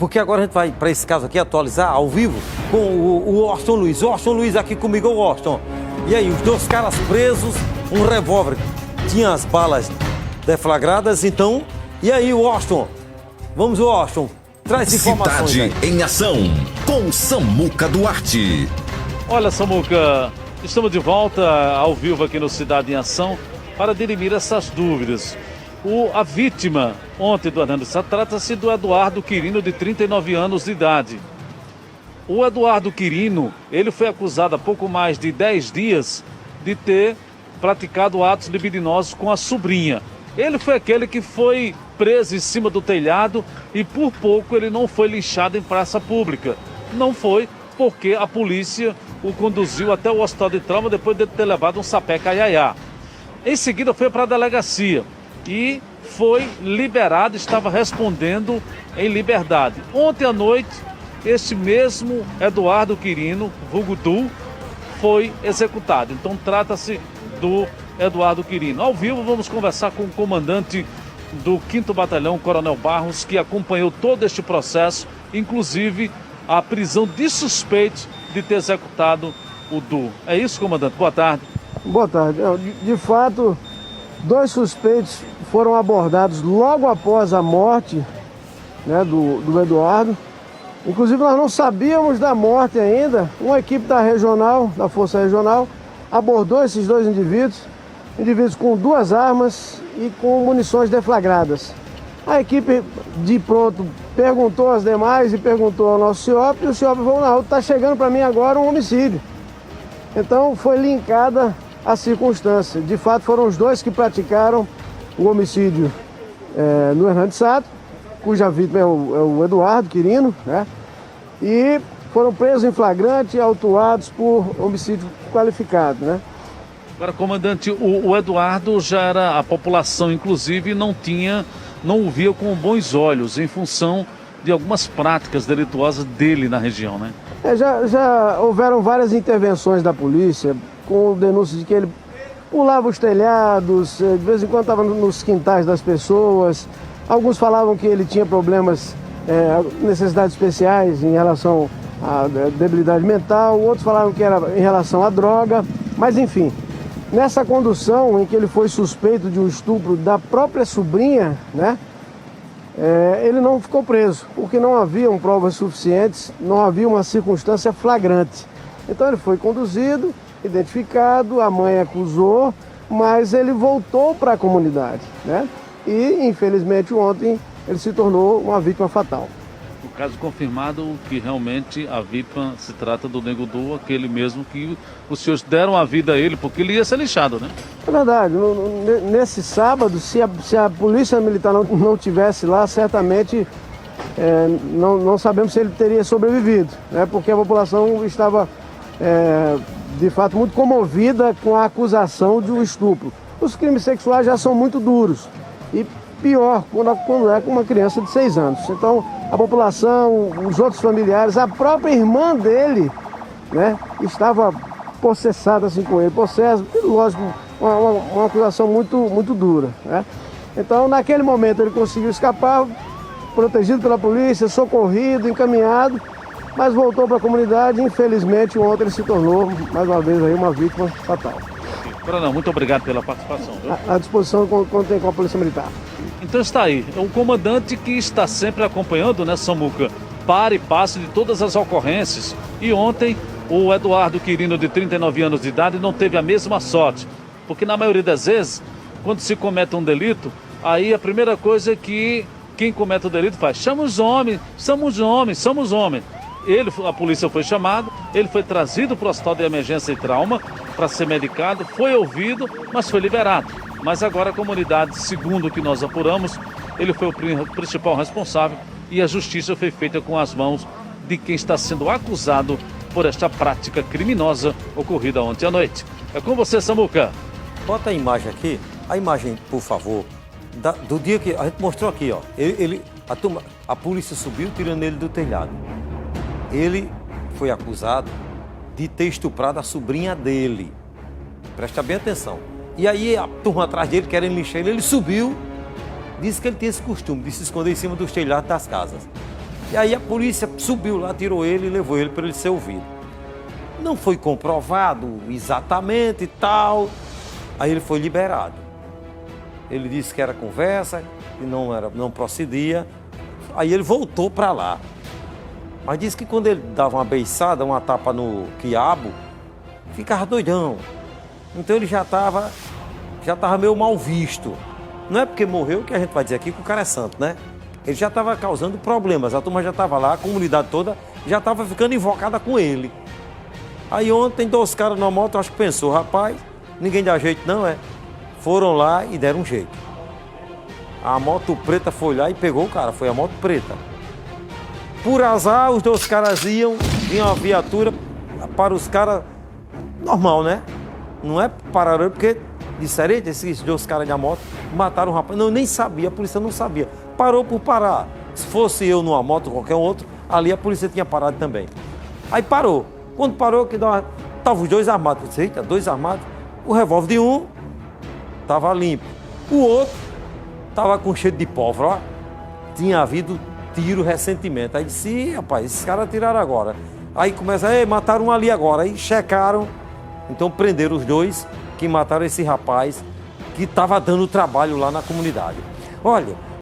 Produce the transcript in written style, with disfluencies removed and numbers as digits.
porque agora a gente vai, para esse caso aqui, atualizar ao vivo com o Washington Luiz. O Washington Luiz aqui comigo, o Washington. E aí, os dois caras presos, um revólver, tinha as balas deflagradas, então... E aí, Washington? Vamos, Washington, traz informações. Cidade em Ação, com Samuca Duarte. Olha, Samuca, estamos de volta ao vivo aqui no Cidade em Ação para dirimir essas dúvidas. A vítima ontem do Hernando Sá trata-se do Eduardo Quirino, de 39 anos de idade. O Eduardo Quirino, ele foi acusado há pouco mais de 10 dias de ter praticado atos libidinosos com a sobrinha. Ele foi aquele que foi preso em cima do telhado e por pouco ele não foi linchado em praça pública. Não foi porque a polícia o conduziu até o hospital de trauma depois de ter levado um sapé caiaiá. Em seguida foi para a delegacia e foi liberado, estava respondendo em liberdade. Ontem à noite, este mesmo Eduardo Quirino, vulgo Du, foi executado. Então trata-se do Eduardo Quirino. Ao vivo vamos conversar com o comandante do 5º Batalhão, Coronel Barros, que acompanhou todo este processo, inclusive a prisão de suspeitos de ter executado o Du. É isso, comandante? Boa tarde. Boa tarde. De fato, 2 suspeitos foram abordados logo após a morte, né, do Eduardo. Inclusive, nós não sabíamos da morte ainda. Uma equipe da Força Regional, abordou esses 2 indivíduos com 2 armas e com munições deflagradas. A equipe, de pronto, perguntou às demais e perguntou ao nosso CIOP, e o CIOP falou: não, está chegando para mim agora um homicídio. Então, foi linkada a circunstância. De fato, foram os 2 que praticaram o homicídio no Hernando Sá, cuja vítima é o Eduardo Quirino, né? E foram presos em flagrante e autuados por homicídio qualificado, né? Agora, comandante, o Eduardo já era, a população inclusive não o via com bons olhos em função de algumas práticas delituosas dele na região, né? Já houveram várias intervenções da polícia com denúncias de que ele pulava os telhados, de vez em quando estava nos quintais das pessoas. Alguns falavam que ele tinha problemas, necessidades especiais em relação à debilidade mental, outros falavam que era em relação à droga, mas enfim, nessa condução em que ele foi suspeito de um estupro da própria sobrinha, né, ele não ficou preso, porque não haviam provas suficientes, não havia uma circunstância flagrante. Então ele foi conduzido, identificado, a mãe acusou, mas ele voltou para a comunidade, né? E, infelizmente, ontem ele se tornou uma vítima fatal. O caso confirmado que realmente a vítima se trata do Nego Du, aquele mesmo que os senhores deram a vida a ele, porque ele ia ser lixado, né? É verdade. Nesse sábado, se a polícia militar não tivesse lá, certamente não sabemos se ele teria sobrevivido, né? Porque a população estava, de fato, muito comovida com a acusação de um estupro. Os crimes sexuais já são muito duros. E pior, quando é com uma criança de 6 anos. Então, a população, os outros familiares, a própria irmã dele, né, estava possessada assim com ele. Possessa, lógico, uma acusação muito dura, né? Então, naquele momento, ele conseguiu escapar, protegido pela polícia, socorrido, encaminhado, mas voltou para a comunidade e, infelizmente, ontem ele se tornou, mais uma vez, aí, uma vítima fatal. Coronel, muito obrigado pela participação. Viu? À disposição quando tem com a Polícia Militar. Então está aí, é um comandante que está sempre acompanhando, né, Samuca, para e passo de todas as ocorrências. E ontem o Eduardo Quirino, de 39 anos de idade, não teve a mesma sorte. Porque na maioria das vezes, quando se comete um delito, aí a primeira coisa é que quem comete o delito faz: chama os homens, somos homens, somos homens. A polícia foi chamada, ele foi trazido para o hospital de emergência e trauma para ser medicado, foi ouvido, mas foi liberado. Mas agora a comunidade, segundo o que nós apuramos, ele foi o principal responsável e a justiça foi feita com as mãos de quem está sendo acusado por esta prática criminosa ocorrida ontem à noite. É com você, Samuca. Bota a imagem aqui, a imagem, por favor, do dia que a gente mostrou aqui, ó. A polícia subiu tirando ele do telhado. Ele foi acusado de ter estuprado a sobrinha dele. Presta bem atenção. E aí a turma atrás dele, querendo lixar ele, subiu, disse que ele tinha esse costume de se esconder em cima dos telhados das casas. E aí a polícia subiu lá, tirou ele e levou ele para ele ser ouvido. Não foi comprovado exatamente e tal. Aí ele foi liberado. Ele disse que era conversa, que não procedia. Aí ele voltou para lá. Mas disse que quando ele dava uma beiçada, uma tapa no quiabo, ficava doidão. Então ele já estava meio mal visto. Não é porque morreu que a gente vai dizer aqui que o cara é santo, né? Ele já estava causando problemas. A turma já estava lá, a comunidade toda já estava ficando invocada com ele. Aí ontem, 2 caras na moto, acho que pensou, rapaz, ninguém dá jeito não, é? Foram lá e deram um jeito. A moto preta foi lá e pegou o cara, foi a moto preta. Por azar, os 2 caras vinha uma viatura para os caras, normal, né? Não é pararam porque disseram, esses 2 caras da moto mataram o rapaz. Não, eu nem sabia, a polícia não sabia. Parou por parar. Se fosse eu numa moto ou qualquer outro, ali a polícia tinha parado também. Aí parou. Quando parou, estavam os 2 armados. Eu disse, eita, 2 armados. O revólver de um estava limpo. O outro estava com cheiro de pólvora, ó. Tinha havido tiro recentemente. Aí disse, ih, rapaz, esses caras tiraram agora. Aí começa, mataram um ali agora. Aí checaram, então prenderam os 2 que mataram esse rapaz que estava dando trabalho lá na comunidade. Olha,